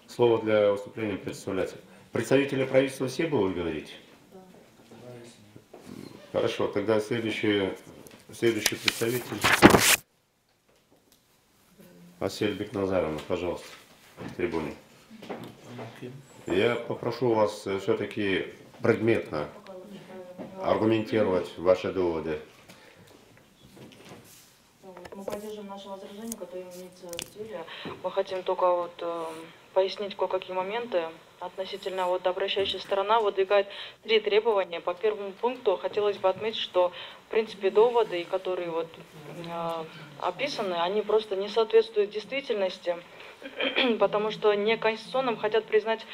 Слово для выступления представляется. Представители правительства все будут говорить? Хорошо, тогда следующий представитель. Асель Бекназаровна, пожалуйста, к трибуне. Я попрошу вас все-таки предметно аргументировать ваши доводы. Мы поддерживаем наше возражение, которое имеется в деле. Мы хотим только пояснить кое-какие моменты относительно обращающая сторона выдвигает 3 требования. По первому пункту хотелось бы отметить, что в принципе доводы, которые описаны, они просто не соответствуют действительности, потому что неконституционным хотят признать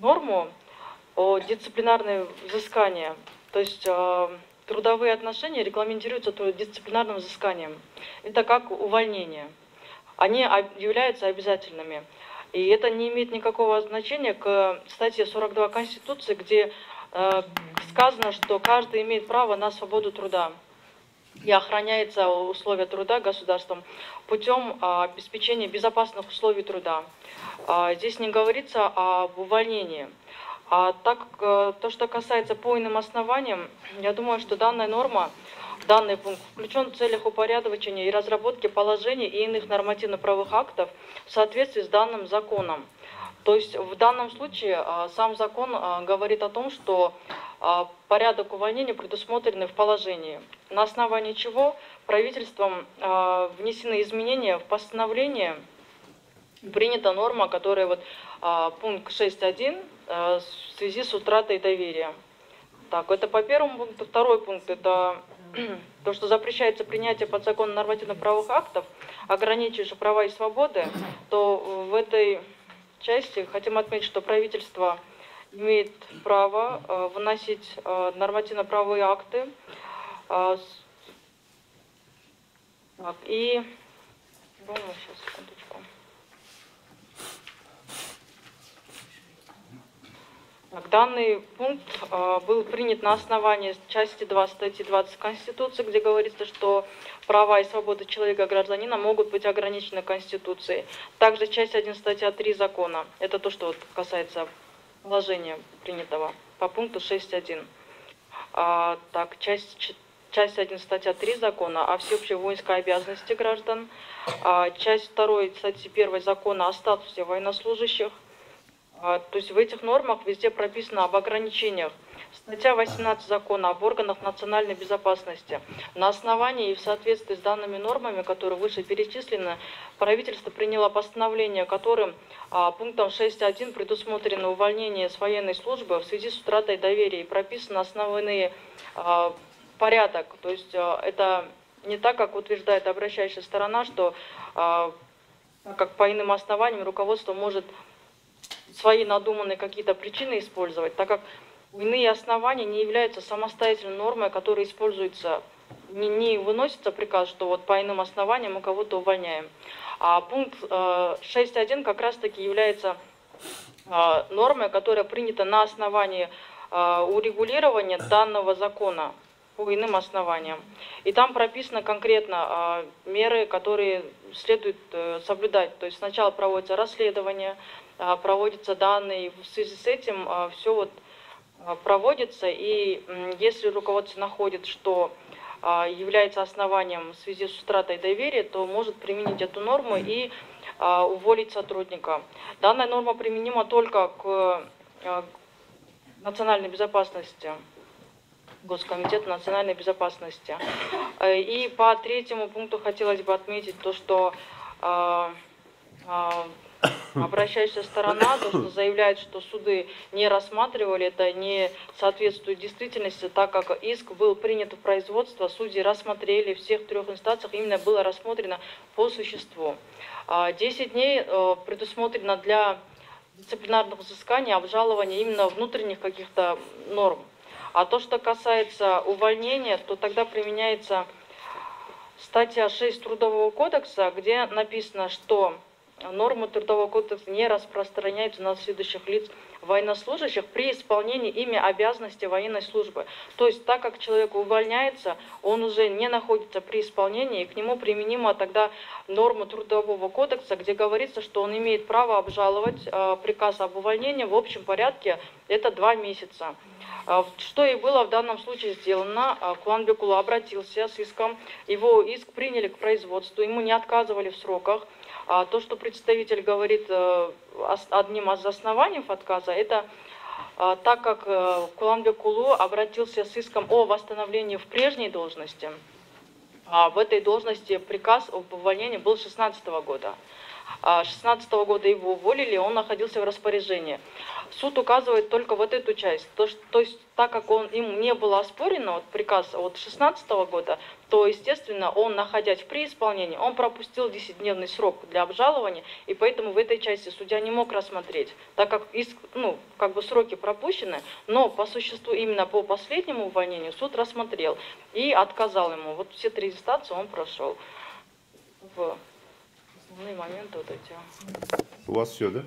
норму о дисциплинарном взыскании. То есть трудовые отношения регламентируются дисциплинарным взысканием. Это как увольнение. Они являются обязательными. И это не имеет никакого значения к статье 42 Конституции, где сказано, что каждый имеет право на свободу труда и охраняется условия труда государством путем обеспечения безопасных условий труда. Здесь не говорится об увольнении. То, что касается по иным основаниям, я думаю, что данная норма, данный пункт включен в целях упорядочения и разработки положений и иных нормативно-правовых актов в соответствии с данным законом. То есть в данном случае сам закон говорит о том, что порядок увольнения предусмотрен в положении, на основании чего правительством внесены изменения в постановление, принята норма, которая пункт 6.1 в связи с утратой доверия. Так, это по первому пункту. Второй пункт – это то, что запрещается принятие подзаконных нормативно-правовых актов, ограничивающих права и свободы, то в этой части хотим отметить, что правительство имеет право выносить нормативно-правовые акты. И сейчас, секундочку. Данный пункт был принят на основании части 2 статьи 20 Конституции, где говорится, что права и свободы человека и гражданина могут быть ограничены Конституцией. Также часть 1 статья 3 закона. Это то, что касается положения принятого по пункту 6.1. Так, часть 1 статья 3 закона о всеобщей воинской обязанности граждан. Часть 2 статьи 1 закона о статусе военнослужащих. То есть в этих нормах везде прописано об ограничениях. Статья 18 закона об органах национальной безопасности. На основании и в соответствии с данными нормами, которые выше перечислены, правительство приняло постановление, которым пунктом 6.1 предусмотрено увольнение с военной службы в связи с утратой доверия и прописаны основные порядок. То есть это не так, как утверждает обращающая сторона, что как по иным основаниям руководство может свои надуманные какие-то причины использовать, так как иные основания не являются самостоятельной нормой, которая используется, не выносится приказ, что по иным основаниям мы кого-то увольняем. А пункт 6.1 как раз-таки является нормой, которая принята на основании урегулирования данного закона по иным основаниям. И там прописано конкретно меры, которые следует соблюдать. То есть сначала проводится расследование, проводятся данные, в связи с этим все проводится, и если руководство находит, что является основанием в связи с утратой доверия, то может применить эту норму и уволить сотрудника. Данная норма применима только к национальной безопасности, Госкомитету национальной безопасности. И по третьему пункту хотелось бы отметить то, что обращающая сторона, то, что заявляет, что суды не рассматривали, это не соответствует действительности, так как иск был принят в производство, судьи рассмотрели всех 3 инстанциях, именно было рассмотрено по существу. 10 дней предусмотрено для дисциплинарных взысканий, обжалования именно внутренних каких-то норм. А то, что касается увольнения, то тогда применяется статья 6 Трудового кодекса, где написано, что нормы Трудового кодекса не распространяются на следующих лиц военнослужащих при исполнении ими обязанностей военной службы. То есть, так как человек увольняется, он уже не находится при исполнении, и к нему применима тогда норма Трудового кодекса, где говорится, что он имеет право обжаловать приказ об увольнении в общем порядке, это 2 месяца. Что и было в данном случае сделано. Куланбекулу обратился с иском, его иск приняли к производству, ему не отказывали в сроках. То, что представитель говорит одним из оснований отказа, это так как Куланбекулу обратился с иском о восстановлении в прежней должности, а в этой должности приказ об увольнении был 2016 года. 2016 года его уволили, он находился в распоряжении. Суд указывает только вот эту часть. То есть, так как им не было оспорено вот, приказ от 2016 года, то, естественно, он, находясь при исполнении, он пропустил 10-дневный срок для обжалования, и поэтому в этой части судья не мог рассмотреть, так как сроки пропущены, но по существу именно по последнему увольнению суд рассмотрел и отказал ему. Вот все 3 инстанции он прошел. Основные моменты вот эти. У вас все, да?